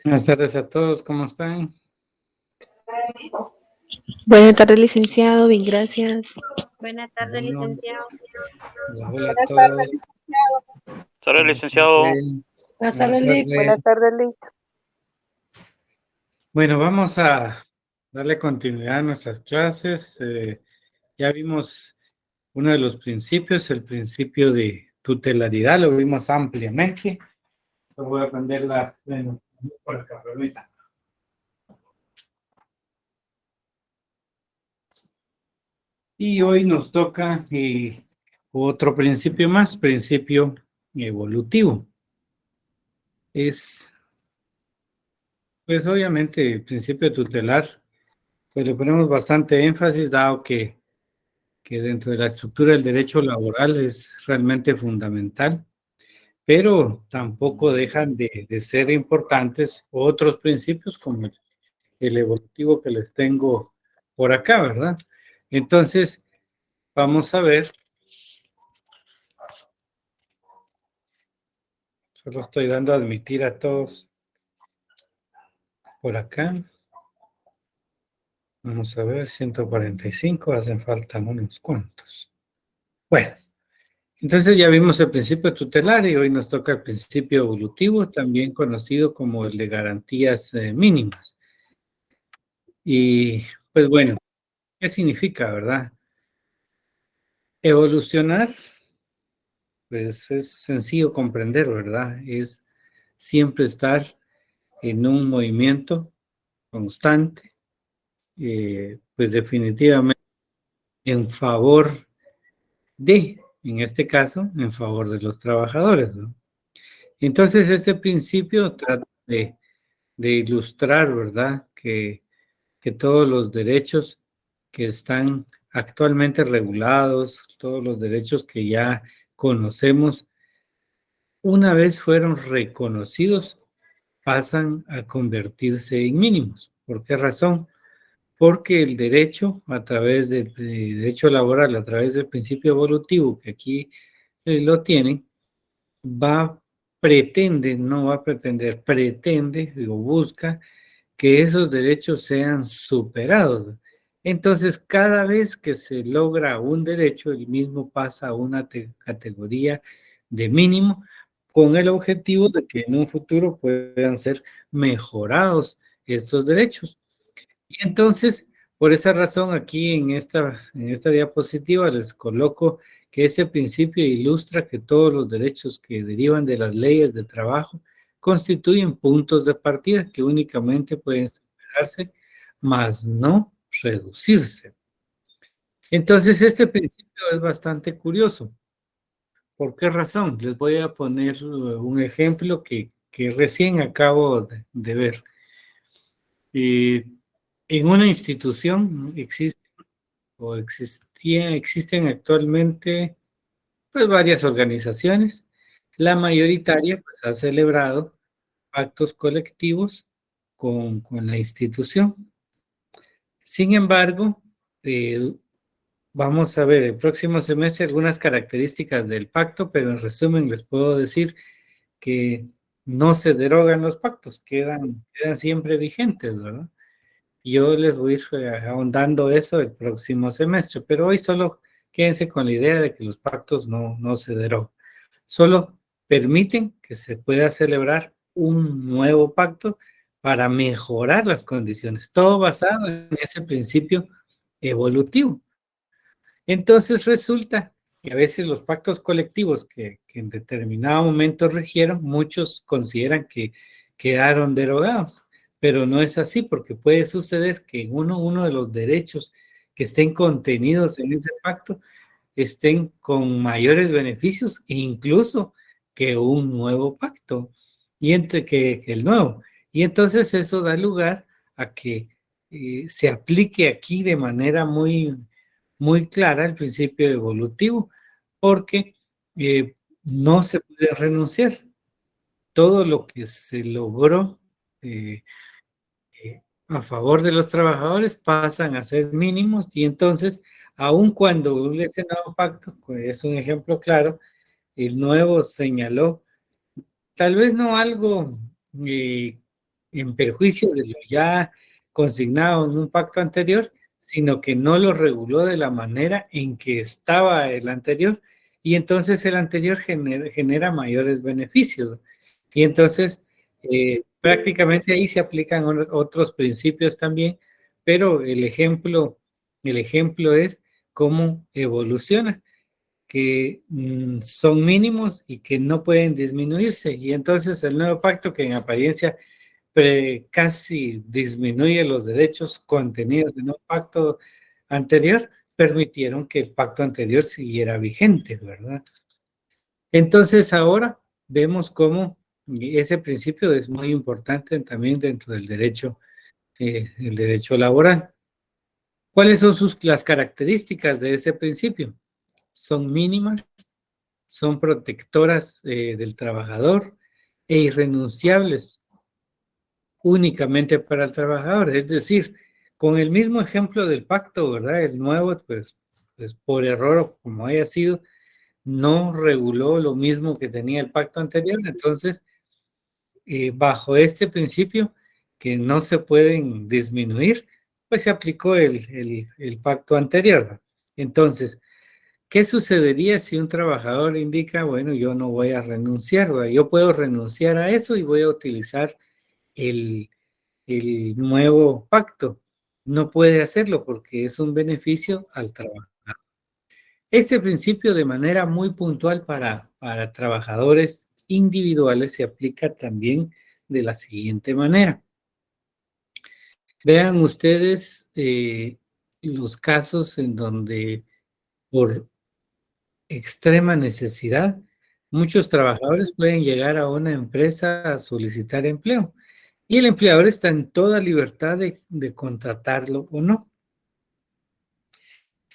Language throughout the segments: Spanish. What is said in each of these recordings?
Buenas tardes a todos, ¿cómo están? Buenas tardes, licenciado. Bien, gracias. Buenas tardes, Bueno, licenciado. hola, hola a todos. Hola, Buenas licenciado. tardes. Buenas Buenas tardes, Lick. tardes. Buenas tardes, Lick. Bueno, vamos a darle continuidad a nuestras clases. Ya vimos uno de los principios, el principio de tutelaridad, lo vimos ampliamente. Solo voy a prender bueno, por acá, permítame. Y hoy nos toca otro principio más, principio evolutivo. Pues obviamente el principio tutelar, pues le ponemos bastante énfasis, dado que dentro de la estructura del derecho laboral es realmente fundamental, pero tampoco dejan de ser importantes otros principios como el evolutivo que les tengo por acá, ¿verdad? Entonces, vamos a ver, solo estoy dando a admitir a todos por acá. Vamos a ver, 145, hacen falta unos cuantos. Bueno. Entonces ya vimos el principio tutelar y hoy nos toca el principio evolutivo, también conocido como el de garantías mínimas. Y pues bueno, ¿qué significa, verdad? Evolucionar, pues es sencillo comprender, ¿verdad? Es siempre estar en un movimiento constante, pues definitivamente en favor en este caso, en favor de los trabajadores, ¿no? Entonces este principio trata de ilustrar, ¿verdad? Que todos los derechos que están actualmente regulados, todos los derechos que ya conocemos, una vez fueron reconocidos, pasan a convertirse en mínimos. ¿Por qué razón? Porque el derecho, a través del derecho laboral, a través del principio evolutivo, que aquí lo tienen, no va a pretender, pretende o busca que esos derechos sean superados. Entonces, cada vez que se logra un derecho, el mismo pasa a una categoría de mínimo con el objetivo de que en un futuro puedan ser mejorados estos derechos. Y entonces, por esa razón, aquí en esta diapositiva les coloco que este principio ilustra que todos los derechos que derivan de las leyes de trabajo constituyen puntos de partida que únicamente pueden superarse, mas no reducirse. Entonces, este principio es bastante curioso. ¿Por qué razón? Les voy a poner un ejemplo que recién acabo de ver. En una institución existen actualmente pues varias organizaciones. La mayoritaria pues ha celebrado pactos colectivos con la institución. Sin embargo, eh, vamos a ver el próximo semestre algunas características del pacto, pero en resumen les puedo decir que no se derogan los pactos, quedan siempre vigentes, ¿verdad? Yo les voy a ir ahondando eso el próximo semestre, pero hoy solo quédense con la idea de que los pactos no se derogan. Solo permiten que se pueda celebrar un nuevo pacto para mejorar las condiciones, todo basado en ese principio evolutivo. Entonces resulta que a veces los pactos colectivos que en determinado momento regieron, muchos consideran que quedaron derogados, pero no es así porque puede suceder que uno de los derechos que estén contenidos en ese pacto estén con mayores beneficios incluso que un nuevo pacto y que el nuevo. Y entonces eso da lugar a que se aplique aquí de manera muy clara el principio evolutivo, porque no se puede renunciar. Todo lo que se logró eh, a favor de los trabajadores pasan a ser mínimos y entonces, aun cuando ese nuevo pacto, pues, es un ejemplo claro, el nuevo señaló, tal vez no algo en perjuicio de lo ya consignado en un pacto anterior, sino que no lo reguló de la manera en que estaba el anterior, y entonces el anterior genera mayores beneficios. Y entonces, prácticamente ahí se aplican otros principios también, pero el ejemplo es cómo evoluciona, que son mínimos y que no pueden disminuirse. Y entonces el nuevo pacto, que en apariencia casi disminuye los derechos contenidos en un pacto anterior, permitieron que el pacto anterior siguiera vigente, ¿verdad? Entonces ahora vemos cómo ese principio es muy importante también dentro del derecho, el derecho laboral. ¿Cuáles son las características de ese principio? Son mínimas, son protectoras del trabajador e irrenunciables únicamente para el trabajador. Es decir, con el mismo ejemplo del pacto, ¿verdad? El nuevo, pues por error o como haya sido, no reguló lo mismo que tenía el pacto anterior. Entonces, bajo este principio, que no se pueden disminuir, pues se aplicó el pacto anterior, ¿verdad? Entonces, ¿qué sucedería si un trabajador indica, bueno, yo no voy a renunciar, ¿verdad? Yo puedo renunciar a eso y voy a utilizar el, el nuevo pacto? No puede hacerlo porque es un beneficio al trabajador. Este principio, de manera muy puntual para trabajadores individuales, se aplica también de la siguiente manera. Vean ustedes los casos en donde por extrema necesidad muchos trabajadores pueden llegar a una empresa a solicitar empleo y el empleador está en toda libertad de contratarlo o no.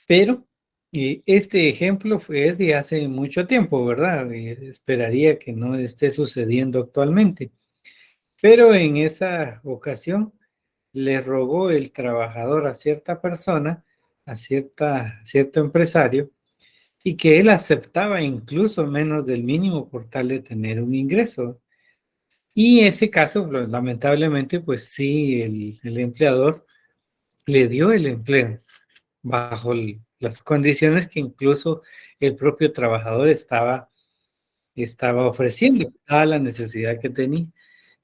Pero este ejemplo es de hace mucho tiempo, ¿verdad? Esperaría que no esté sucediendo actualmente. Pero en esa ocasión le rogó el trabajador a cierta persona, a cierto empresario, y que él aceptaba incluso menos del mínimo por tal de tener un ingreso. Y ese caso, lamentablemente, pues sí, el empleador le dio el empleo bajo las condiciones que incluso el propio trabajador estaba ofreciendo, dada la necesidad que tenía.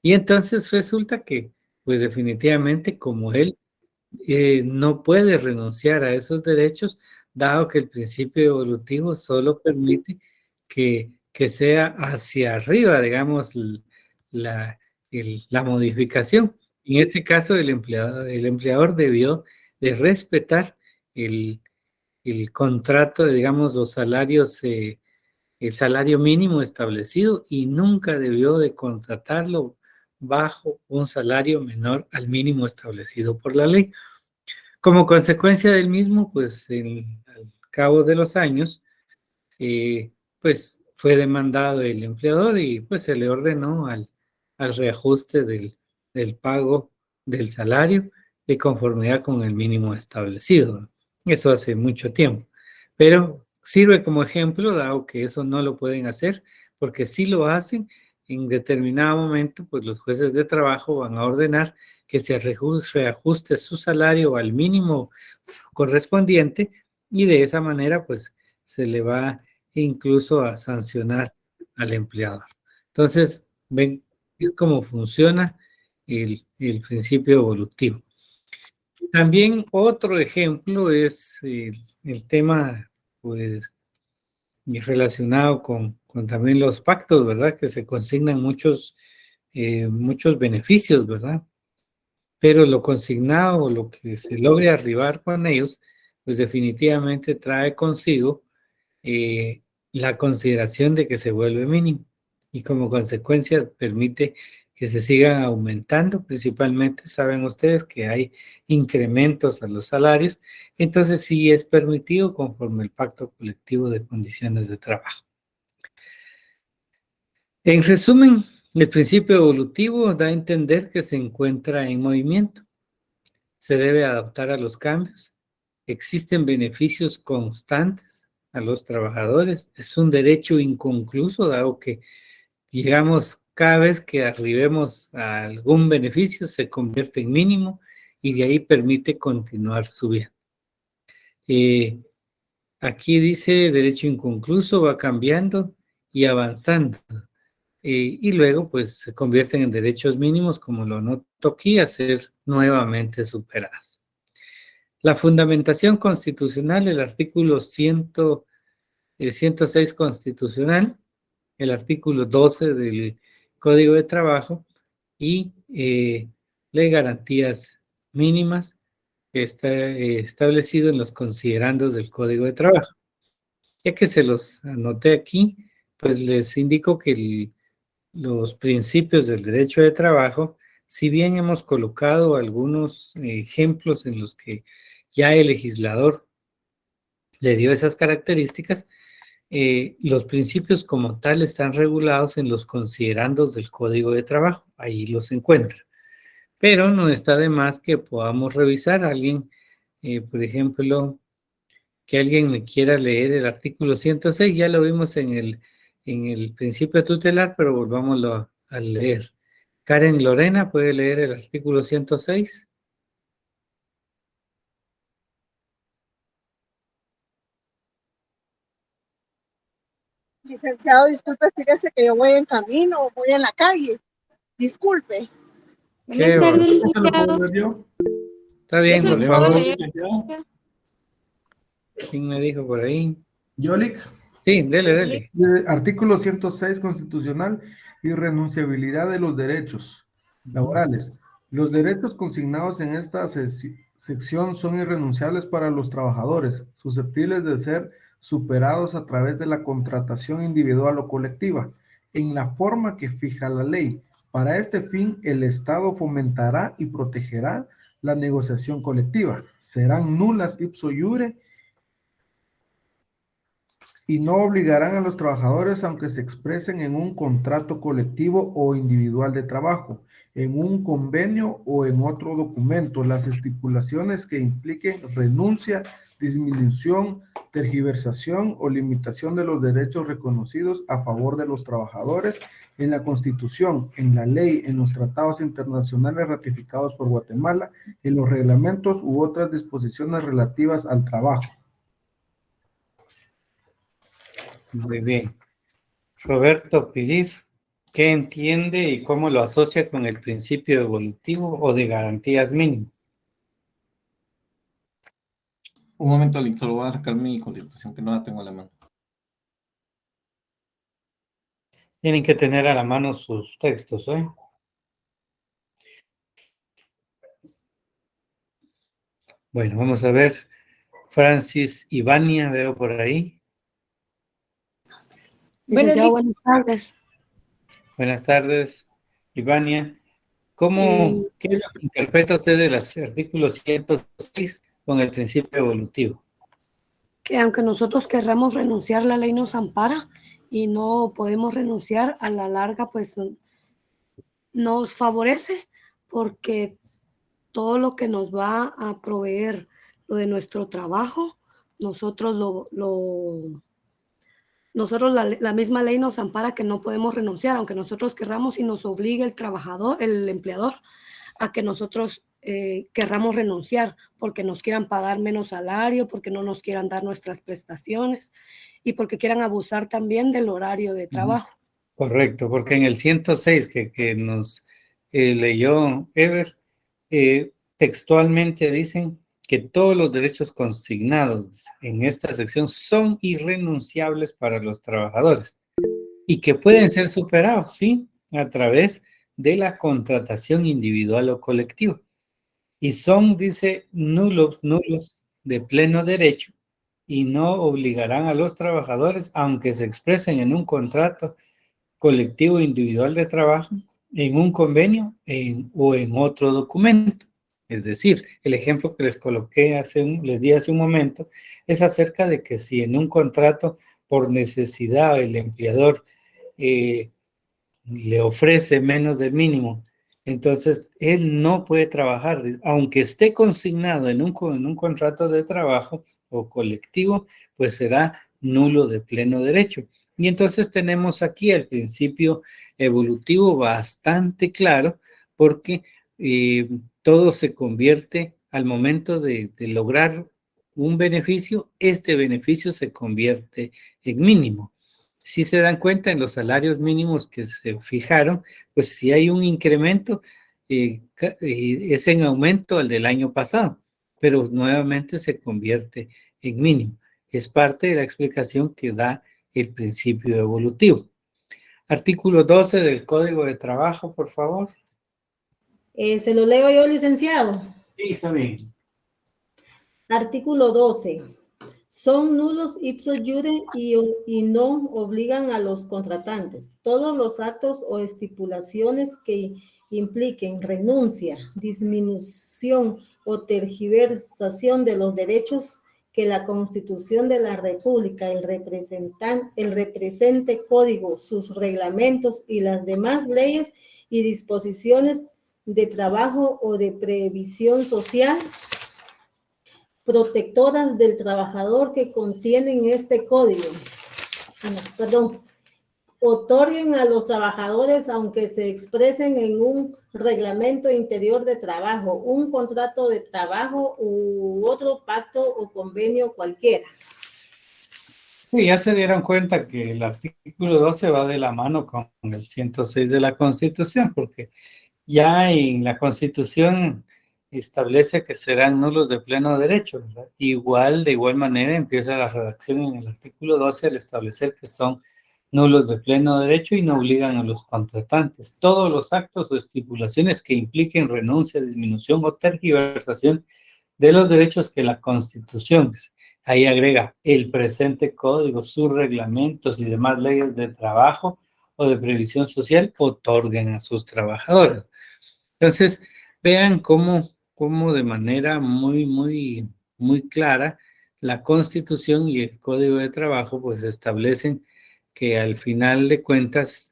Y entonces resulta que, pues definitivamente, como él no puede renunciar a esos derechos, dado que el principio evolutivo solo permite que sea hacia arriba, digamos, la, la modificación. En este caso, el empleador debió de respetar el, el contrato, digamos, los salarios, el salario mínimo establecido y nunca debió de contratarlo bajo un salario menor al mínimo establecido por la ley. Como consecuencia del mismo, pues al cabo de los años, pues fue demandado el empleador y pues se le ordenó al reajuste del pago del salario de conformidad con el mínimo establecido. Eso hace mucho tiempo. Pero sirve como ejemplo, dado que eso no lo pueden hacer, porque si lo hacen, en determinado momento, pues los jueces de trabajo van a ordenar que se reajuste su salario al mínimo correspondiente y de esa manera, pues se le va incluso a sancionar al empleador. Entonces, ven, es como funciona el principio evolutivo. También otro ejemplo es el tema, pues, relacionado con también los pactos, ¿verdad? Que se consignan muchos beneficios, ¿verdad? Pero lo consignado o lo que se logre arribar con ellos, pues definitivamente trae consigo eh, la consideración de que se vuelve mínimo y como consecuencia permite que se sigan aumentando. Principalmente saben ustedes que hay incrementos a los salarios, entonces sí es permitido conforme el pacto colectivo de condiciones de trabajo. En resumen, el principio evolutivo da a entender que se encuentra en movimiento, se debe adaptar a los cambios, existen beneficios constantes a los trabajadores, es un derecho inconcluso, dado que, digamos, cada vez que arribemos a algún beneficio se convierte en mínimo y de ahí permite continuar subiendo. Aquí dice derecho inconcluso, va cambiando y avanzando. Y luego pues se convierten en derechos mínimos, como lo noto aquí, a ser nuevamente superados. La fundamentación constitucional, el artículo 106 constitucional, el artículo 12 del Código de Trabajo y ley de garantías mínimas que está establecido en los considerandos del Código de Trabajo. Ya que se los anoté aquí, pues les indico que los principios del derecho de trabajo, si bien hemos colocado algunos ejemplos en los que ya el legislador le dio esas características, los principios como tal están regulados en los considerandos del Código de Trabajo, ahí los encuentra. Pero no está de más que podamos revisar a alguien, por ejemplo, que alguien me quiera leer el artículo 106, ya lo vimos en el principio tutelar, pero volvámoslo a leer. Karen Lorena, ¿puede leer el artículo 106? Licenciado, disculpe, fíjese que yo voy en camino, voy en la calle. Disculpe. Buenas tardes, licenciado. Está bien, Yo se por lo favor. puedo leer. ¿Quién me dijo por ahí? Yolik. Sí, dele. Artículo 106 constitucional, irrenunciabilidad de los derechos laborales. Los derechos consignados en esta sección son irrenunciables para los trabajadores, susceptibles de ser superados a través de la contratación individual o colectiva, en la forma que fija la ley. Para este fin, el Estado fomentará y protegerá la negociación colectiva. Serán nulas ipso iure y no obligarán a los trabajadores aunque se expresen en un contrato colectivo o individual de trabajo, en un convenio o en otro documento, las estipulaciones que impliquen renuncia, disminución, tergiversación o limitación de los derechos reconocidos a favor de los trabajadores en la Constitución, en la ley, en los tratados internacionales ratificados por Guatemala, en los reglamentos u otras disposiciones relativas al trabajo. Muy bien. Roberto Pirir, ¿qué entiende y cómo lo asocia con el principio evolutivo o de garantías mínimas? Un momento, Link, solo voy a sacar mi constitución que no la tengo a la mano. Tienen que tener a la mano sus textos, ¿eh? Bueno, vamos a ver. Francis Ivania, veo por ahí. Licenciado, buenas tardes. Buenas tardes, Ivania. ¿Qué es lo que interpreta usted de los artículos 106 con el principio evolutivo? Que aunque nosotros querramos renunciar, la ley nos ampara y no podemos renunciar, a la larga pues nos favorece porque todo lo que nos va a proveer lo de nuestro trabajo, nosotros la misma ley nos ampara que no podemos renunciar, aunque nosotros querramos y nos obligue el trabajador, el empleador, a que nosotros querramos renunciar porque nos quieran pagar menos salario, porque no nos quieran dar nuestras prestaciones y porque quieran abusar también del horario de trabajo. Correcto, porque en el 106 que nos leyó Ever, textualmente dicen que todos los derechos consignados en esta sección son irrenunciables para los trabajadores y que pueden ser superados, ¿sí? A través de la contratación individual o colectiva. Y son, dice, nulos de pleno derecho y no obligarán a los trabajadores, aunque se expresen en un contrato colectivo individual de trabajo, en un convenio o en otro documento. Es decir, el ejemplo que les coloqué les di hace un momento, es acerca de que si en un contrato por necesidad el empleador le ofrece menos del mínimo, entonces él no puede trabajar, aunque esté consignado en un contrato de trabajo o colectivo, pues será nulo de pleno derecho. Y entonces tenemos aquí el principio evolutivo bastante claro, porque todo se convierte al momento de lograr un beneficio, este beneficio se convierte en mínimo. Si se dan cuenta en los salarios mínimos que se fijaron, pues si hay un incremento, es en aumento al del año pasado, pero nuevamente se convierte en mínimo. Es parte de la explicación que da el principio evolutivo. Artículo 12 del Código de Trabajo, por favor. Se lo leo yo, licenciado. Sí, está bien. Artículo 12. Son nulos ipso iure y no obligan a los contratantes. Todos los actos o estipulaciones que impliquen renuncia, disminución o tergiversación de los derechos que la Constitución de la República, el represente código, sus reglamentos y las demás leyes y disposiciones de trabajo o de previsión social protectoras del trabajador que contienen este código, otorguen a los trabajadores, aunque se expresen en un reglamento interior de trabajo, un contrato de trabajo u otro pacto o convenio cualquiera. Sí, ya se dieron cuenta que el artículo 12 va de la mano con el 106 de la Constitución, porque ya en la Constitución establece que serán nulos de pleno derecho, ¿verdad? De igual manera empieza la redacción en el artículo 12 al establecer que son nulos de pleno derecho y no obligan a los contratantes. Todos los actos o estipulaciones que impliquen renuncia, disminución o tergiversación de los derechos que la Constitución, ahí agrega el presente código, sus reglamentos y demás leyes de trabajo o de previsión social, otorgan a sus trabajadores. Entonces, vean cómo de manera muy clara la Constitución y el Código de Trabajo pues establecen que al final de cuentas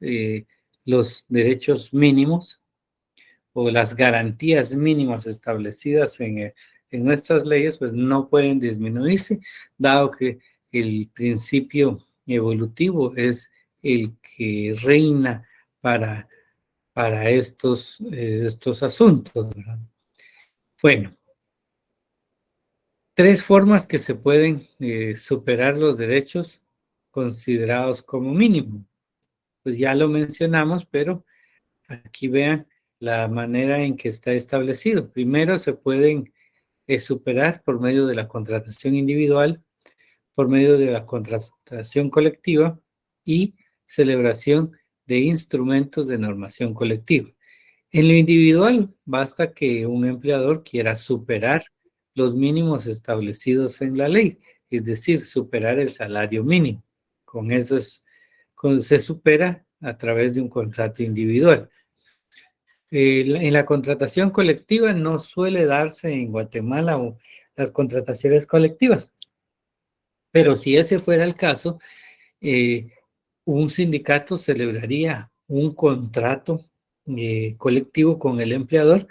los derechos mínimos o las garantías mínimas establecidas en nuestras leyes pues no pueden disminuirse, dado que el principio evolutivo es el que reina para estos asuntos, ¿verdad? Bueno, 3 formas que se pueden superar los derechos considerados como mínimo. Pues ya lo mencionamos, pero aquí vean la manera en que está establecido. Primero se pueden superar por medio de la contratación individual, por medio de la contratación colectiva y celebración de instrumentos de normación colectiva. En lo individual, basta que un empleador quiera superar los mínimos establecidos en la ley, es decir, superar el salario mínimo. Con eso se supera a través de un contrato individual. En la contratación colectiva no suele darse en Guatemala las contrataciones colectivas, pero si ese fuera el caso, un sindicato celebraría un contrato colectivo con el empleador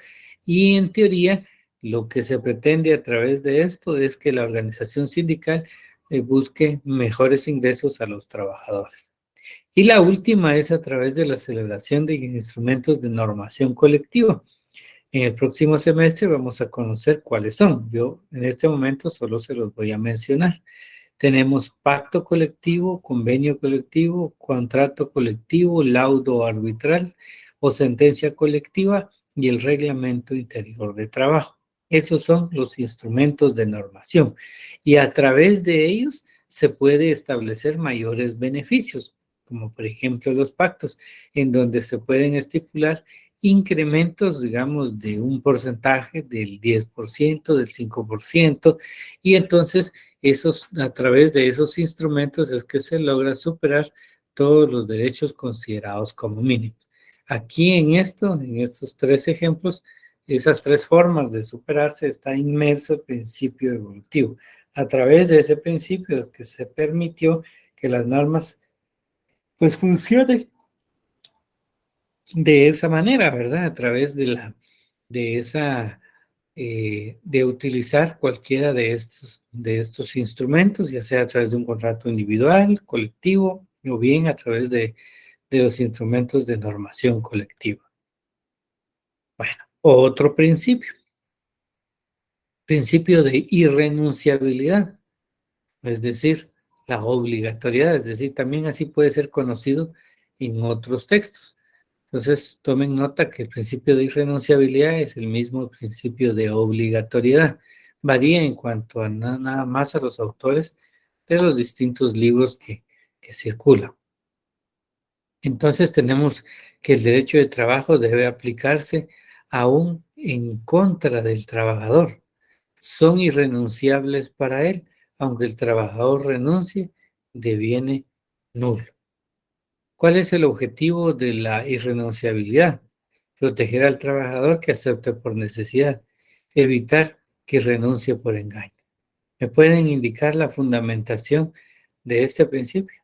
y en teoría lo que se pretende a través de esto es que la organización sindical busque mejores ingresos a los trabajadores. Y la última es a través de la celebración de instrumentos de normación colectiva. En el próximo semestre vamos a conocer cuáles son. Yo en este momento solo se los voy a mencionar. Tenemos pacto colectivo, convenio colectivo, contrato colectivo, laudo arbitral o sentencia colectiva y el reglamento interior de trabajo. Esos son los instrumentos de normación y a través de ellos se puede establecer mayores beneficios, como por ejemplo los pactos, en donde se pueden estipular incrementos, digamos, de un porcentaje del 10%, del 5%, y entonces a través de esos instrumentos es que se logra superar todos los derechos considerados como mínimos. Aquí en estos 3 ejemplos, esas 3 formas de superarse está inmerso el principio evolutivo. A través de ese principio es que se permitió que las normas pues funcionen de esa manera, ¿verdad? A través de utilizar cualquiera de estos instrumentos, ya sea a través de un contrato individual, colectivo o bien a través de los instrumentos de normación colectiva. Bueno, otro principio de irrenunciabilidad, es decir, la obligatoriedad, es decir, también así puede ser conocido en otros textos. Entonces, tomen nota que el principio de irrenunciabilidad es el mismo principio de obligatoriedad. Varía en cuanto a nada más a los autores de los distintos libros que circulan. Entonces, tenemos que el derecho de trabajo debe aplicarse aún en contra del trabajador. Son irrenunciables para él, aunque el trabajador renuncie, deviene nulo. ¿Cuál es el objetivo de la irrenunciabilidad? Proteger al trabajador que acepte por necesidad, evitar que renuncie por engaño. ¿Me pueden indicar la fundamentación de este principio?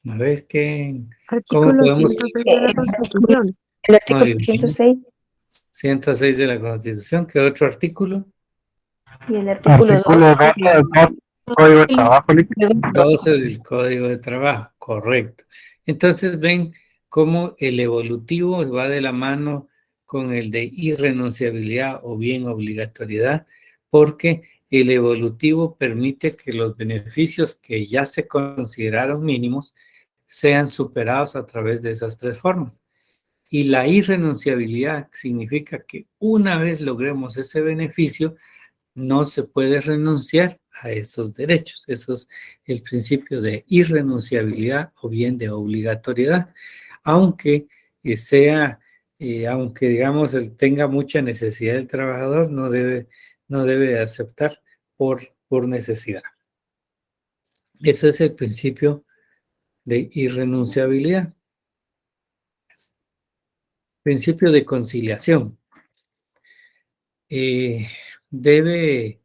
A ver, ¿cómo Artículo podemos? 106 de la Constitución. El artículo Muy bien. 106 106 de la Constitución. ¿Qué otro artículo? y el artículo 2 del Código de Trabajo. 12 del Código de Trabajo, correcto. Entonces ven cómo el evolutivo va de la mano con el de irrenunciabilidad o bien obligatoriedad, porque el evolutivo permite que los beneficios que ya se consideraron mínimos sean superados a través de esas tres formas. Y la irrenunciabilidad significa que una vez logremos ese beneficio, no se puede renunciar a esos derechos. Eso es el principio de irrenunciabilidad o bien de obligatoriedad, aunque aunque digamos él tenga mucha necesidad del trabajador, no debe aceptar por necesidad. Ese es el principio de irrenunciabilidad. Principio de conciliación. Debe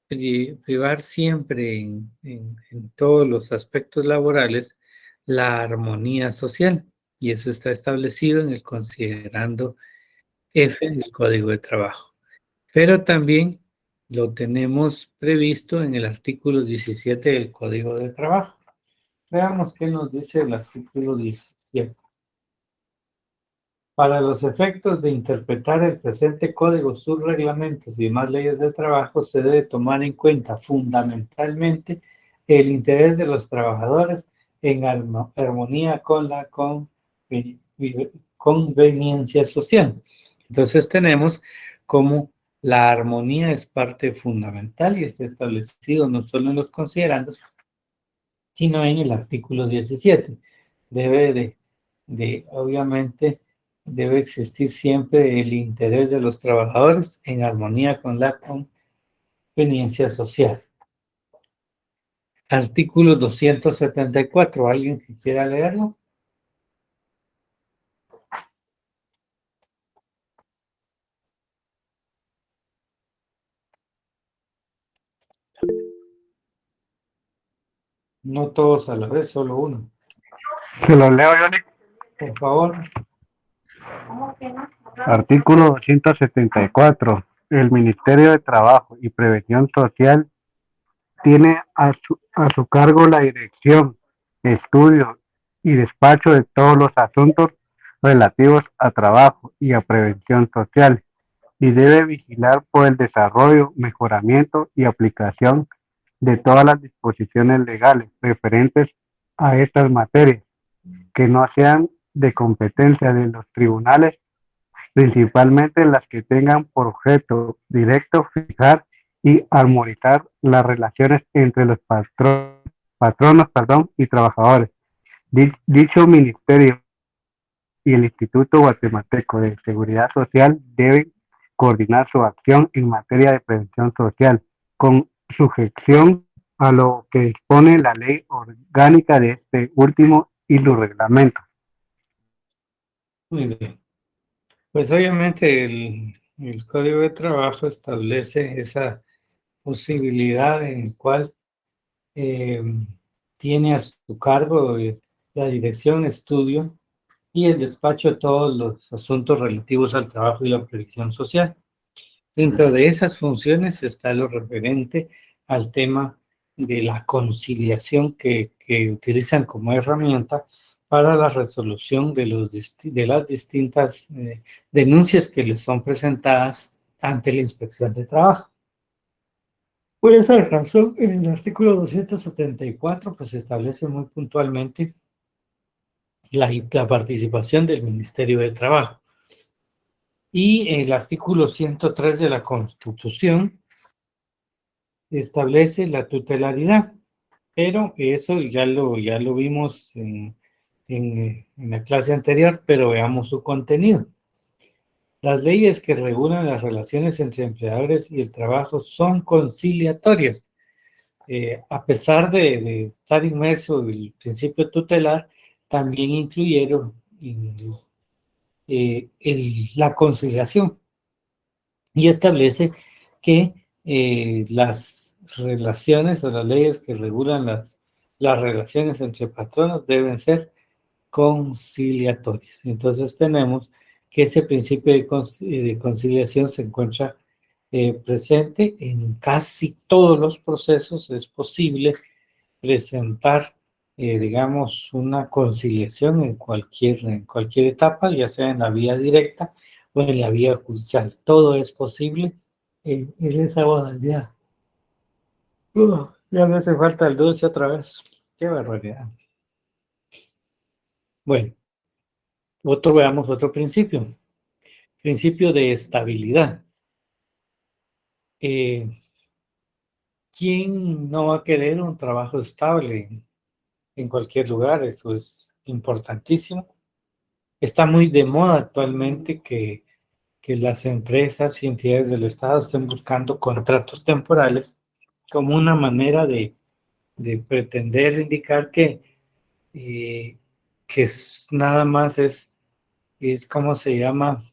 privar siempre en todos los aspectos laborales la armonía social, y eso está establecido en el considerando F del Código de Trabajo. Pero también lo tenemos previsto en el artículo 17 del Código de Trabajo. Veamos qué nos dice el artículo 17. Para los efectos de interpretar el presente código, sus reglamentos y demás leyes de trabajo, se debe tomar en cuenta fundamentalmente el interés de los trabajadores en armonía con la conveniencia social. Entonces tenemos como la armonía es parte fundamental y está establecido no solo en los considerandos, sino en el artículo 17. Obviamente, debe existir siempre el interés de los trabajadores en armonía con la conveniencia social. Artículo 274. ¿Alguien que quiera leerlo? No todos a la vez, solo uno. Se lo leo yo, Nick. Por favor. Artículo 274. El Ministerio de Trabajo y Previsión Social tiene a su cargo la dirección, estudio y despacho de todos los asuntos relativos a trabajo y a prevención social, y debe vigilar por el desarrollo, mejoramiento y aplicación de todas las disposiciones legales referentes a estas materias, que no sean de competencia de los tribunales, principalmente las que tengan por objeto directo fijar y armonizar las relaciones entre los patronos y trabajadores. Dicho ministerio y el Instituto Guatemalteco de Seguridad Social deben coordinar su acción en materia de prevención social con sujeción a lo que dispone la ley orgánica de este último y los reglamentos. Muy bien. Pues obviamente el Código de Trabajo establece esa posibilidad en la cual tiene a su cargo la dirección, estudio y el despacho de todos los asuntos relativos al trabajo y la previsión social. Dentro de esas funciones está lo referente al tema de la conciliación que utilizan como herramienta para la resolución de las distintas denuncias que les son presentadas ante la inspección de trabajo. Por esa razón, en el artículo 274, pues se establece muy puntualmente la participación del Ministerio de Trabajo. Y el artículo 103 de la Constitución establece la tutelaridad, pero eso ya lo vimos en la clase anterior, pero veamos su contenido. Las leyes que regulan las relaciones entre empleadores y el trabajo son conciliatorias. A pesar de estar inmerso en el principio tutelar, también incluyeron la conciliación y establece que las relaciones o las leyes que regulan las relaciones entre patronos deben ser conciliatorias. Entonces tenemos que ese principio de conciliación se encuentra presente en casi todos los procesos. Es posible presentar, digamos, una conciliación en cualquier etapa, ya sea en la vía directa o en la vía judicial. Todo es posible en esa modalidad. Ya me hace falta el dulce otra vez. Qué barbaridad. Bueno, veamos otro principio. Principio de estabilidad. ¿Quién no va a querer un trabajo estable en cualquier lugar? Eso es importantísimo. Está muy de moda actualmente que las empresas y entidades del Estado estén buscando contratos temporales como una manera de pretender indicar que nada más es ¿cómo se llama?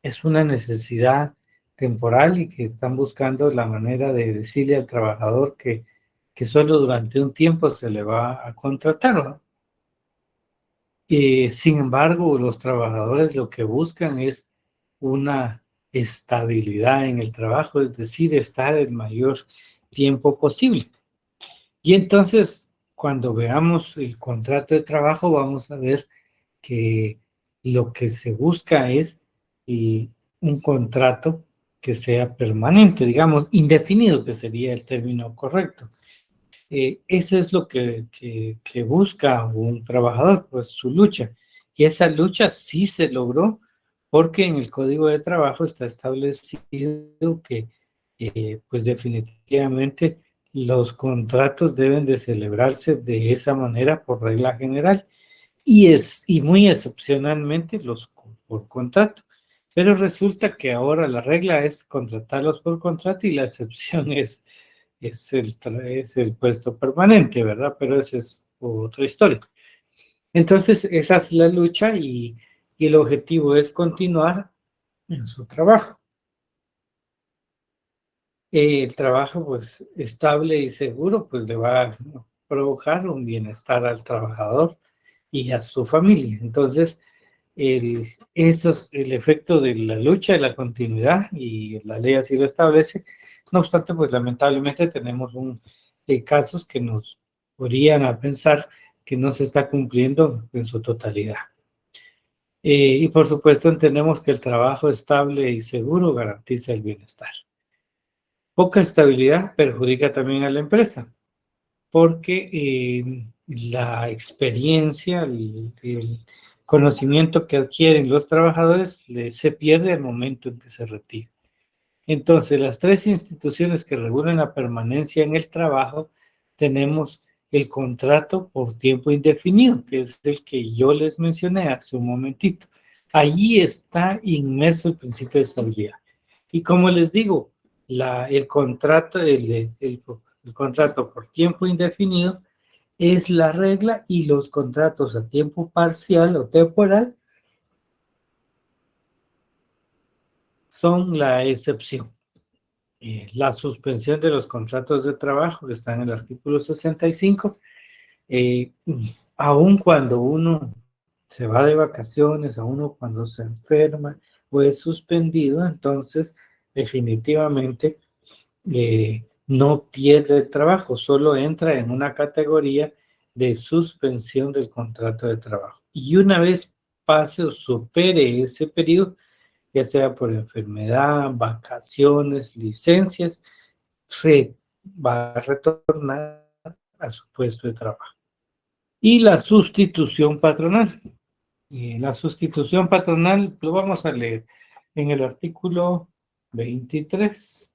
Es una necesidad temporal y que están buscando la manera de decirle al trabajador que solo durante un tiempo se le va a contratar, ¿no? Sin embargo, los trabajadores lo que buscan es una estabilidad en el trabajo, es decir, estar el mayor tiempo posible. Y entonces, cuando veamos el contrato de trabajo, vamos a ver que lo que se busca es un contrato que sea permanente, digamos, indefinido, que sería el término correcto. Eso es lo que busca un trabajador, pues su lucha. Y esa lucha sí se logró porque en el Código de Trabajo está establecido que, pues definitivamente los contratos deben de celebrarse de esa manera por regla general y muy excepcionalmente los por contrato. Pero resulta que ahora la regla es contratarlos por contrato y la excepción es el puesto permanente, ¿verdad? Pero esa es otra historia. Entonces, esa es la lucha y el objetivo es continuar en su trabajo. El trabajo, pues, estable y seguro, pues, le va a provocar un bienestar al trabajador y a su familia. Entonces, eso es el efecto de la lucha, de la continuidad, y la ley así lo establece. No obstante, pues lamentablemente tenemos casos que nos podrían a pensar que no se está cumpliendo en su totalidad. Y por supuesto entendemos que el trabajo estable y seguro garantiza el bienestar. Poca estabilidad perjudica también a la empresa, porque la experiencia, el conocimiento que adquieren los trabajadores se pierde al momento en que se retira. Entonces, las tres instituciones que regulan la permanencia en el trabajo, tenemos el contrato por tiempo indefinido, que es el que yo les mencioné hace un momentito. Allí está inmerso el principio de estabilidad. Y como les digo, el contrato por tiempo indefinido es la regla y los contratos a tiempo parcial o temporal son la excepción. La suspensión de los contratos de trabajo que está en el artículo 65, aun cuando uno se va de vacaciones, a uno cuando se enferma o es suspendido, entonces definitivamente no pierde el trabajo, solo entra en una categoría de suspensión del contrato de trabajo. Y una vez pase o supere ese periodo, ya sea por enfermedad, vacaciones, licencias, va a retornar a su puesto de trabajo. Y la sustitución patronal. La sustitución patronal lo vamos a leer en el artículo 23.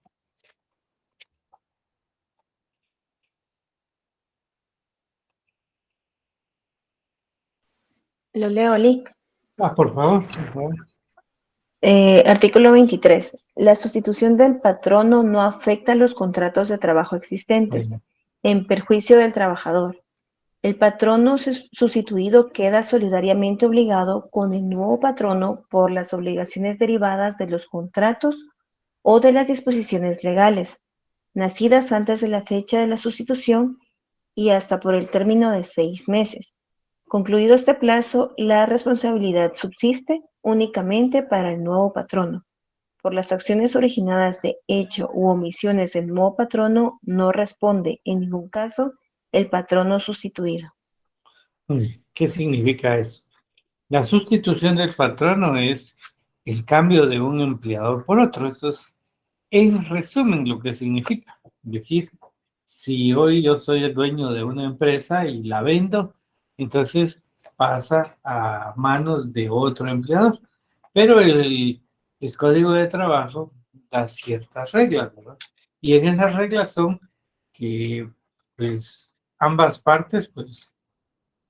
Lo leo, Lick. Por favor, por favor. Artículo 23. La sustitución del patrono no afecta los contratos de trabajo existentes, en perjuicio del trabajador. El patrono sustituido queda solidariamente obligado con el nuevo patrono por las obligaciones derivadas de los contratos o de las disposiciones legales, nacidas antes de la fecha de la sustitución y hasta por el término de 6 meses. Concluido este plazo, la responsabilidad subsiste únicamente para el nuevo patrono. Por las acciones originadas de hecho u omisiones del nuevo patrono, no responde en ningún caso el patrono sustituido. ¿Qué significa eso? La sustitución del patrono es el cambio de un empleador por otro. Eso es, en resumen, lo que significa. Es decir, si hoy yo soy el dueño de una empresa y la vendo, entonces pasa a manos de otro empleador. Pero el código de trabajo da ciertas reglas, ¿verdad? Y en esas reglas son que pues, ambas partes pues,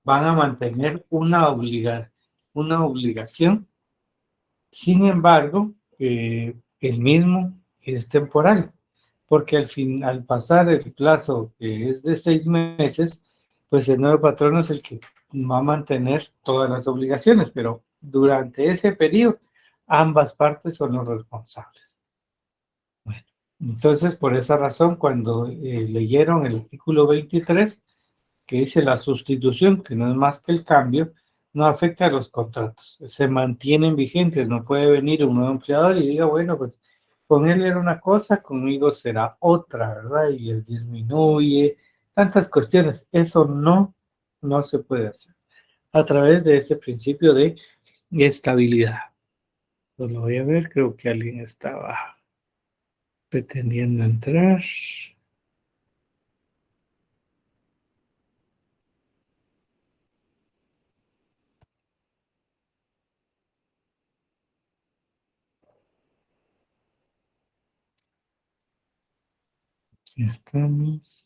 van a mantener una obligación. Sin embargo, el mismo es temporal, porque al pasar el plazo que es de 6 meses, pues el nuevo patrono es el que va a mantener todas las obligaciones, pero durante ese periodo ambas partes son los responsables. Bueno, entonces por esa razón cuando leyeron el artículo 23, que dice la sustitución, que no es más que el cambio, no afecta a los contratos, se mantienen vigentes, no puede venir un nuevo empleador y diga, bueno, pues con él era una cosa, conmigo será otra, ¿verdad? Y les disminuye, tantas cuestiones, eso no se puede hacer a través de este principio de estabilidad. Pues lo voy a ver, creo que alguien estaba pretendiendo entrar. Estamos.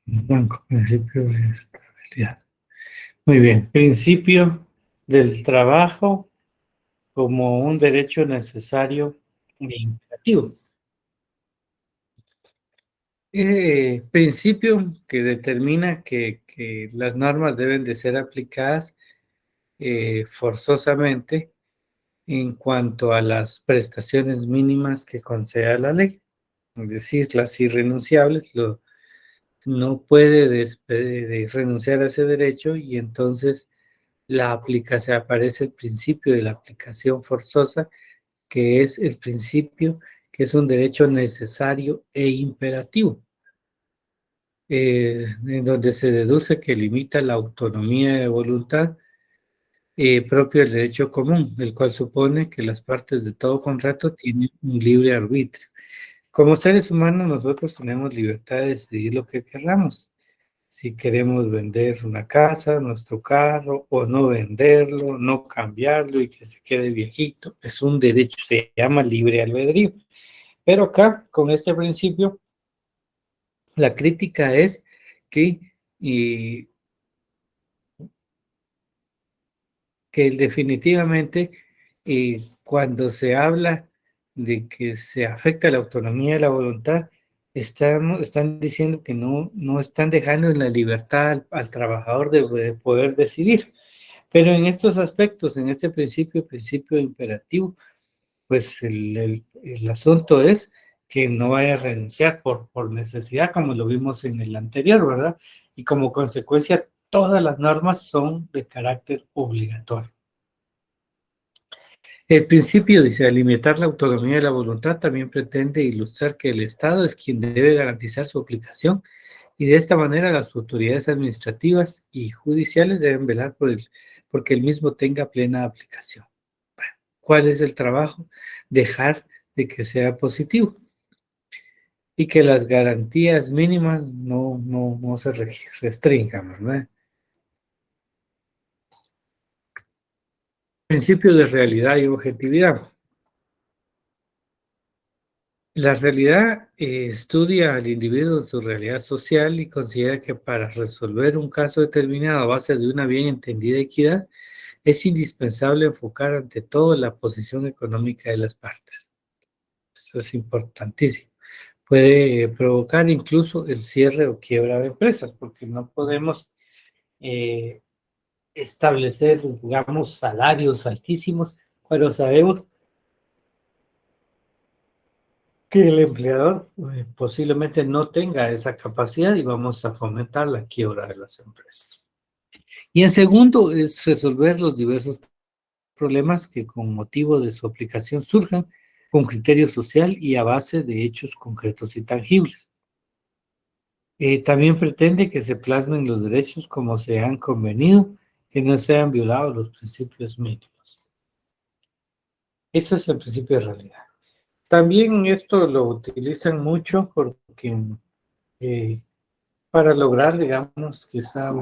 Banco, principio de estabilidad. Muy bien, principio del trabajo como un derecho necesario e imperativo. Principio que determina que las normas deben de ser aplicadas forzosamente en cuanto a las prestaciones mínimas que conceda la ley, es decir, las irrenunciables, no puede renunciar a ese derecho y entonces se aparece el principio de la aplicación forzosa, que es el principio que es un derecho necesario e imperativo, en donde se deduce que limita la autonomía de voluntad propio del derecho común, el cual supone que las partes de todo contrato tienen un libre arbitrio. Como seres humanos nosotros tenemos libertad de decidir lo que queramos. Si queremos vender una casa, nuestro carro, o no venderlo, no cambiarlo y que se quede viejito, es un derecho, se llama libre albedrío. Pero acá, con este principio, la crítica es que definitivamente cuando se habla de que se afecta la autonomía de la voluntad, están diciendo que no están dejando en la libertad al trabajador de poder decidir. Pero en estos aspectos, en este principio imperativo, pues el asunto es que no vaya a renunciar por necesidad, como lo vimos en el anterior, ¿verdad? Y como consecuencia, todas las normas son de carácter obligatorio. El principio, dice, al limitar la autonomía de la voluntad, también pretende ilustrar que el Estado es quien debe garantizar su aplicación y de esta manera las autoridades administrativas y judiciales deben velar porque el mismo tenga plena aplicación. Bueno, ¿cuál es el trabajo? Dejar de que sea positivo y que las garantías mínimas no se restringan, ¿verdad? Principio de realidad y objetividad. La realidad estudia al individuo en su realidad social y considera que para resolver un caso determinado a base de una bien entendida equidad, es indispensable enfocar ante todo la posición económica de las partes. Eso es importantísimo. Puede provocar incluso el cierre o quiebra de empresas, porque no podemos establecer, digamos, salarios altísimos, pero sabemos que el empleador posiblemente no tenga esa capacidad y vamos a fomentar la quiebra de las empresas. Y en segundo, es resolver los diversos problemas que con motivo de su aplicación surjan con criterio social y a base de hechos concretos y tangibles. También pretende que se plasmen los derechos como se han convenido, que no sean violados los principios mínimos. Ese es el principio de realidad. También esto lo utilizan mucho porque para lograr, digamos, quizá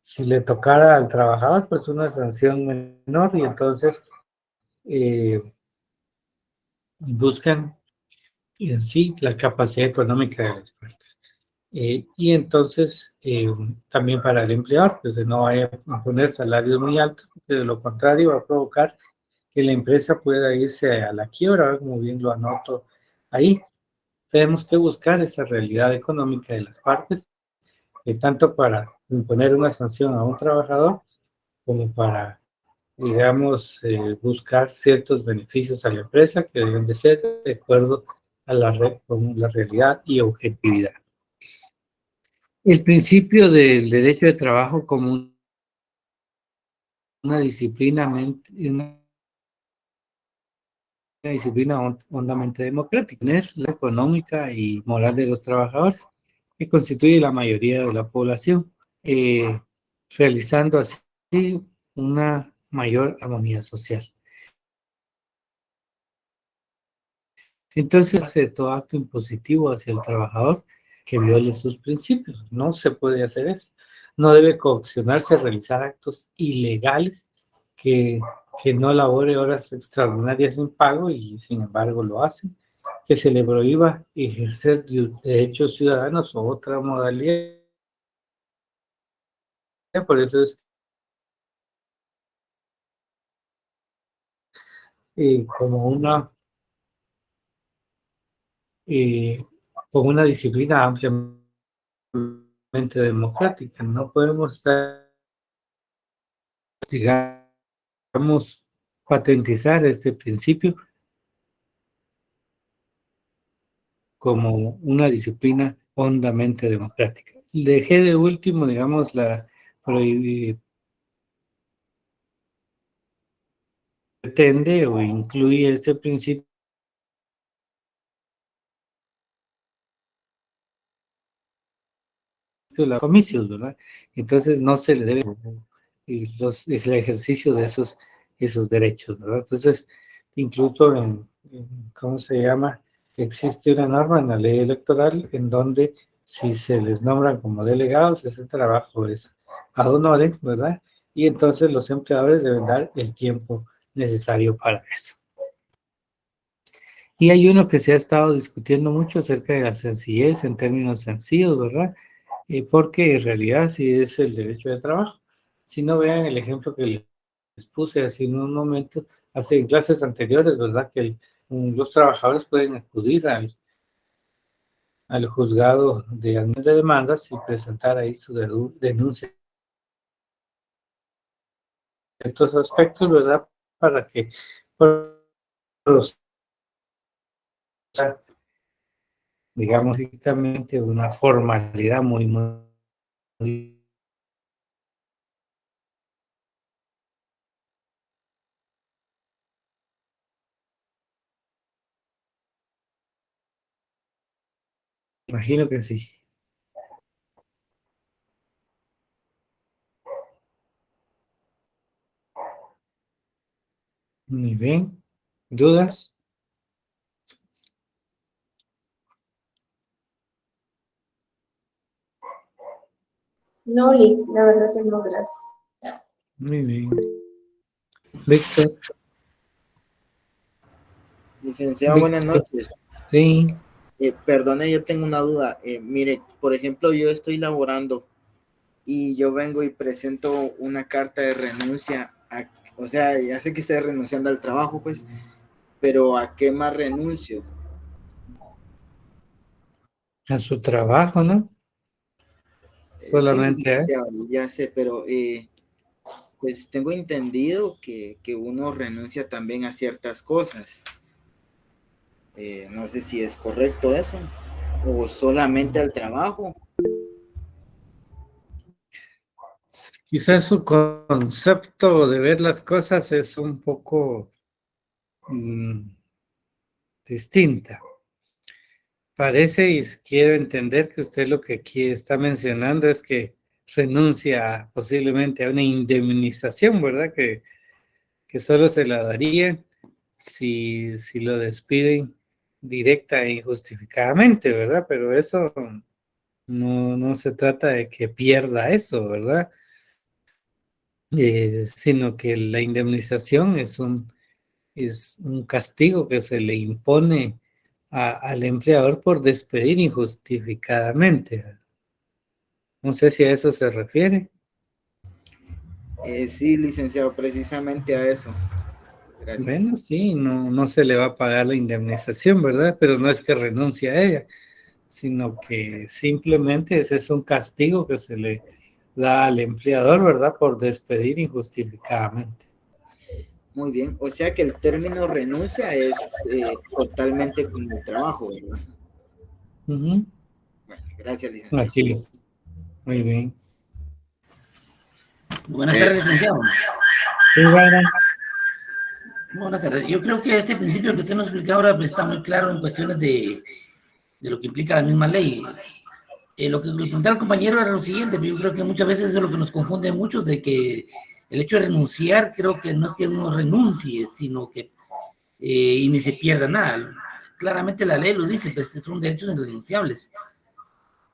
si le tocara al trabajador, pues una sanción menor y entonces buscan en sí la capacidad económica de las partes. Y entonces también para el empleador, pues no vaya a poner salarios muy altos, porque de lo contrario va a provocar que la empresa pueda irse a la quiebra, como bien lo anoto ahí. Tenemos que buscar esa realidad económica de las partes, tanto para imponer una sanción a un trabajador como para, digamos, buscar ciertos beneficios a la empresa que deben de ser de acuerdo a con la realidad y objetividad. El principio del derecho de trabajo como una disciplina hondamente democrática, la económica y moral de los trabajadores, que constituye la mayoría de la población, realizando así una mayor armonía social. Entonces, hace todo acto impositivo hacia el trabajador que viole sus principios. No se puede hacer eso. No debe coaccionarse a realizar actos ilegales que, que no labore horas extraordinarias sin pago y sin embargo lo hacen. Que se le prohíba ejercer derechos ciudadanos o otra modalidad. Por eso es como como una disciplina ampliamente democrática. No podemos estar, digamos, patentizar este principio como una disciplina hondamente democrática. Dejé de último, digamos, pretende o incluye este principio de los comicios, ¿verdad? Entonces no se le debe el ejercicio de esos derechos, ¿verdad? Entonces, incluso ¿cómo se llama? Existe una norma en la ley electoral en donde si se les nombran como delegados, ese trabajo es ad honorem, ¿verdad? Y entonces los empleadores deben dar el tiempo necesario para eso. Y hay uno que se ha estado discutiendo mucho acerca de la sencillez en términos sencillos, ¿verdad? Porque en realidad sí es el derecho de trabajo. Si no, vean el ejemplo que les puse hace un momento, hace clases anteriores, ¿verdad? Que los trabajadores pueden acudir al juzgado de demandas y presentar ahí su denuncia. Estos aspectos, ¿verdad? Para que digamos, básicamente una formalidad muy, imagino que sí. Muy bien. ¿Dudas? No, Lick, la verdad que no, gracias. Muy bien. Víctor. Licenciado, buenas noches. Sí. Perdone, yo tengo una duda. Mire, por ejemplo, yo estoy laborando y yo vengo y presento una carta de renuncia. O sea, ya sé que estoy renunciando al trabajo, pues, pero ¿a qué más renuncio? A su trabajo, ¿no? Solamente, Sí, ya sé, pero pues tengo entendido que uno renuncia también a ciertas cosas. No sé si es correcto eso, o solamente al trabajo. Quizás su concepto de ver las cosas es un poco distinta. Parece, y quiero entender que usted lo que aquí está mencionando es que renuncia posiblemente a una indemnización, ¿verdad? Que solo se la daría si lo despiden directa e injustificadamente, ¿verdad? Pero eso no se trata de que pierda eso, ¿verdad? Sino que la indemnización es un castigo que se le impone al empleador por despedir injustificadamente. No sé si a eso se refiere. Sí, licenciado, precisamente a eso. Gracias. Bueno, sí, no se le va a pagar la indemnización, ¿verdad? Pero no es que renuncie a ella, sino que simplemente ese es un castigo que se le da al empleador, ¿verdad? Por despedir injustificadamente. Muy bien, o sea que el término renuncia es totalmente con el trabajo, ¿verdad? Bueno, gracias, licenciado. Así es. Muy bien. Buenas tardes, licenciado. Sí, Byron. Buenas tardes. Yo creo que este principio que usted nos explica ahora pues, está muy claro en cuestiones de lo que implica la misma ley. Lo que le preguntaba al compañero era lo siguiente, yo creo que muchas veces es lo que nos confunde mucho, de que el hecho de renunciar, creo que no es que uno renuncie, sino que y ni se pierda nada. Claramente la ley lo dice, pues son derechos irrenunciables.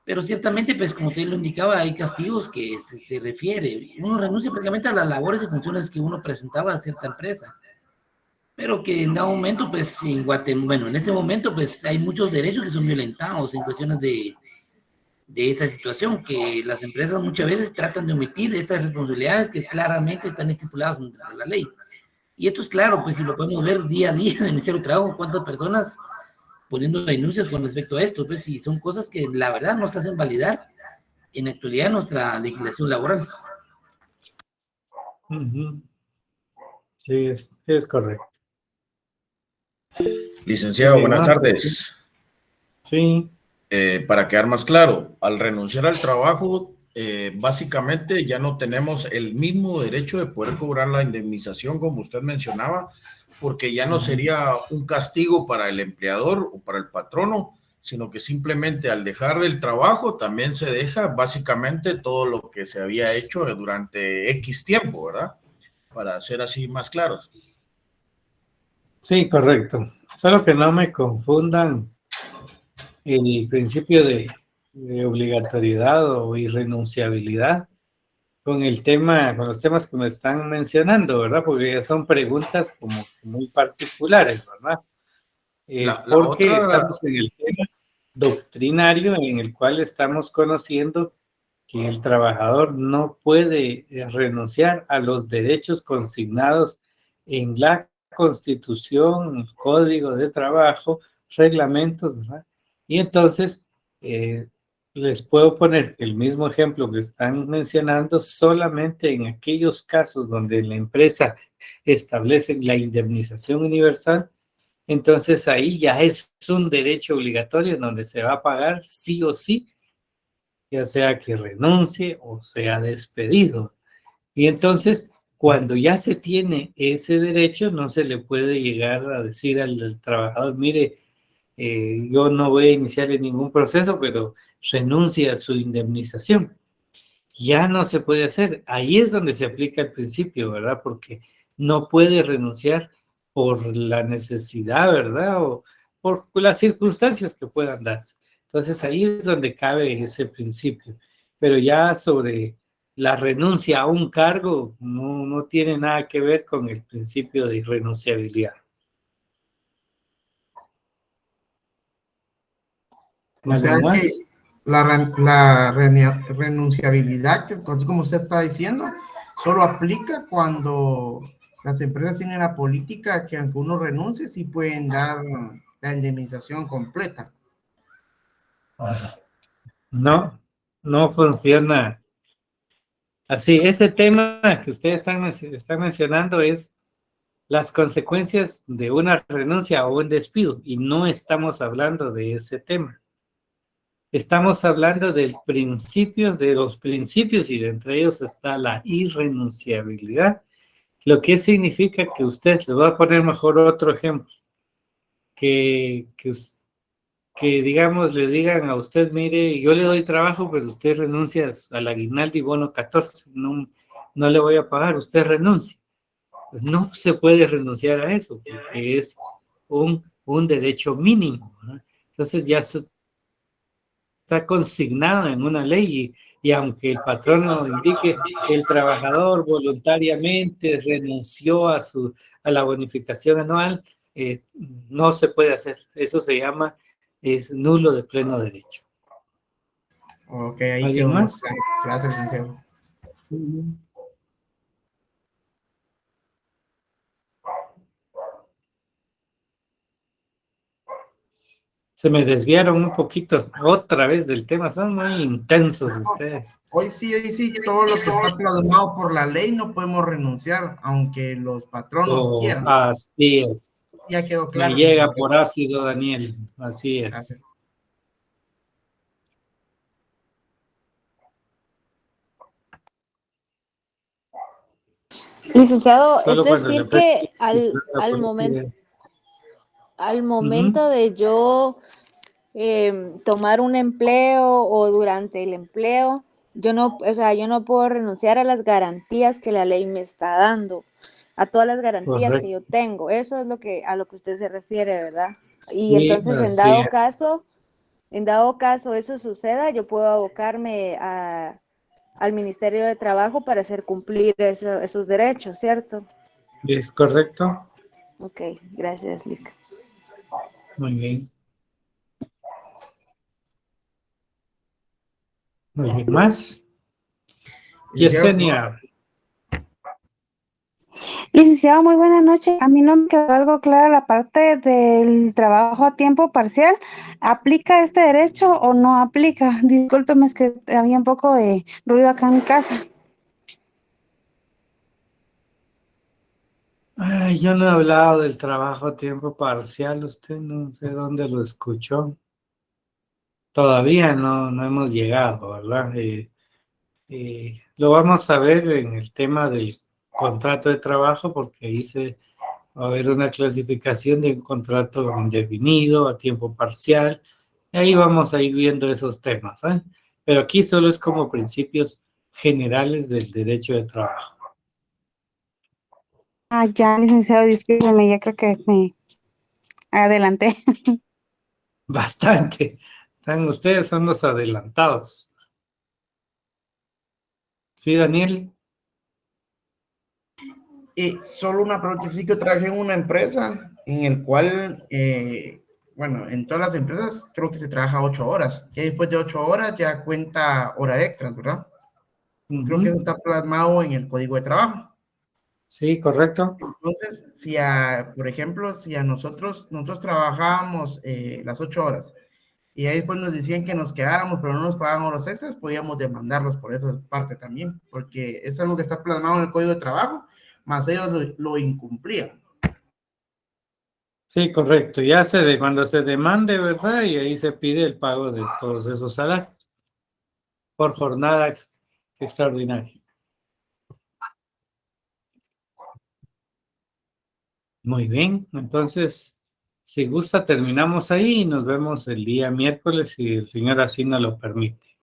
Pero ciertamente, pues como usted lo indicaba, hay castigos que se refiere. Uno renuncia prácticamente a las labores y funciones que uno presentaba a cierta empresa. Pero que en dado momento, pues en Guatemala, bueno, en este momento, pues hay muchos derechos que son violentados en cuestiones de esa situación, que las empresas muchas veces tratan de omitir estas responsabilidades que claramente están estipuladas en la ley. Y esto es claro, pues si lo podemos ver día a día en el Ministerio de Trabajo, cuántas personas poniendo denuncias con respecto a esto, pues si son cosas que la verdad nos hacen validar en la actualidad nuestra legislación laboral. Sí, es correcto. Licenciado, buenas tardes. Sí. Para quedar más claro, al renunciar al trabajo, básicamente ya no tenemos el mismo derecho de poder cobrar la indemnización como usted mencionaba, porque ya no sería un castigo para el empleador o para el patrono, sino que simplemente al dejar del trabajo también se deja básicamente todo lo que se había hecho durante X tiempo, ¿verdad? Para ser así más claros. Sí, correcto. Solo que no me confundan el principio de obligatoriedad o irrenunciabilidad con con los temas que me están mencionando, ¿verdad? Porque son preguntas como muy particulares, ¿verdad? Porque estamos en el tema doctrinario en el cual estamos conociendo que el trabajador no puede renunciar a los derechos consignados en la Constitución, el Código de Trabajo, reglamentos, ¿verdad? Y entonces les puedo poner el mismo ejemplo que están mencionando solamente en aquellos casos donde la empresa establece la indemnización universal entonces ahí ya es un derecho obligatorio en donde se va a pagar sí o sí, ya sea que renuncie o sea despedido. Y entonces, cuando ya se tiene ese derecho, no se le puede llegar a decir al trabajador, mire, yo no voy a iniciar en ningún proceso, pero renuncie a su indemnización. Ya no se puede hacer. Ahí es donde se aplica el principio, ¿verdad? Porque no puede renunciar por la necesidad, ¿verdad? O por las circunstancias que puedan darse. Entonces ahí es donde cabe ese principio. Pero ya sobre la renuncia a un cargo no tiene nada que ver con el principio de irrenunciabilidad. O sea que la renunciabilidad, que como usted está diciendo, solo aplica cuando las empresas tienen la política que aunque uno renuncie, sí pueden dar la indemnización completa. No funciona así. Ese tema que ustedes están mencionando es las consecuencias de una renuncia o un despido, y no estamos hablando de ese tema. Estamos hablando del principio, de los principios, y entre ellos está la irrenunciabilidad, lo que significa que usted, le voy a poner mejor otro ejemplo, que digamos le digan a usted, mire, yo le doy trabajo, pero usted renuncia al aguinaldo y bono 14, no le voy a pagar, usted renuncia. Pues no se puede renunciar a eso, porque es un derecho mínimo, ¿no? Entonces ya está consignado en una ley, y aunque el patrono indique el trabajador voluntariamente renunció a la bonificación anual, no se puede hacer. Eso se llama, es nulo de pleno derecho. Ok, ahí ¿Alguien quedó más? Gracias, licenciado. Se me desviaron un poquito otra vez del tema, son muy intensos ustedes. Hoy sí, todo lo que está plasmado por la ley no podemos renunciar, aunque los patronos quieran. Así es. Ya quedó Me claro. llega por ácido, Daniel, así es. Gracias. Licenciado, Solo es cuando le decir que al momento de yo tomar un empleo o durante el empleo, yo no puedo renunciar a las garantías que la ley me está dando, a todas las garantías que yo tengo. Eso es a lo que usted se refiere, ¿verdad? Y Sí, entonces, en dado caso eso suceda, yo puedo abocarme al Ministerio de Trabajo para hacer cumplir esos derechos, ¿cierto? ¿Es correcto? Ok, gracias, Lic. Muy bien. Muy bien, ¿más? Yesenia. Licenciado, muy buenas noches. A mí no me quedó algo clara la parte del trabajo a tiempo parcial. ¿Aplica este derecho o no aplica? Discúlpeme, es que había un poco de ruido acá en mi casa. Ay, yo no he hablado del trabajo a tiempo parcial, usted no sé dónde lo escuchó. Todavía no hemos llegado, ¿verdad? Lo vamos a ver en el tema del contrato de trabajo, porque ahí va a haber una clasificación de un contrato indefinido, a tiempo parcial, y ahí vamos a ir viendo esos temas, ¿eh? Pero aquí solo es como principios generales del derecho de trabajo. Ah, ya, licenciado, discúlpeme, ya creo que me adelanté. Bastante. Ustedes son los adelantados. ¿Sí, Daniel? Solo una pregunta. Sí, que trabajé en una empresa en el cual, bueno, en todas las empresas creo que se trabaja 8 horas. Que después de 8 horas ya cuenta hora extras, ¿verdad? Creo que eso está plasmado en el Código de Trabajo. Sí, correcto. Entonces, por ejemplo, si a nosotros trabajábamos las 8 horas y ahí después nos decían que nos quedáramos, pero no nos pagaban horas extras, podíamos demandarlos por esa parte también, porque es algo que está plasmado en el Código de Trabajo, más ellos lo incumplían. Sí, correcto. Cuando se demande, ¿verdad? Y ahí se pide el pago de todos esos salarios por jornada extraordinaria. Muy bien, entonces, si gusta, terminamos ahí y nos vemos el día miércoles si el señor así nos lo permite.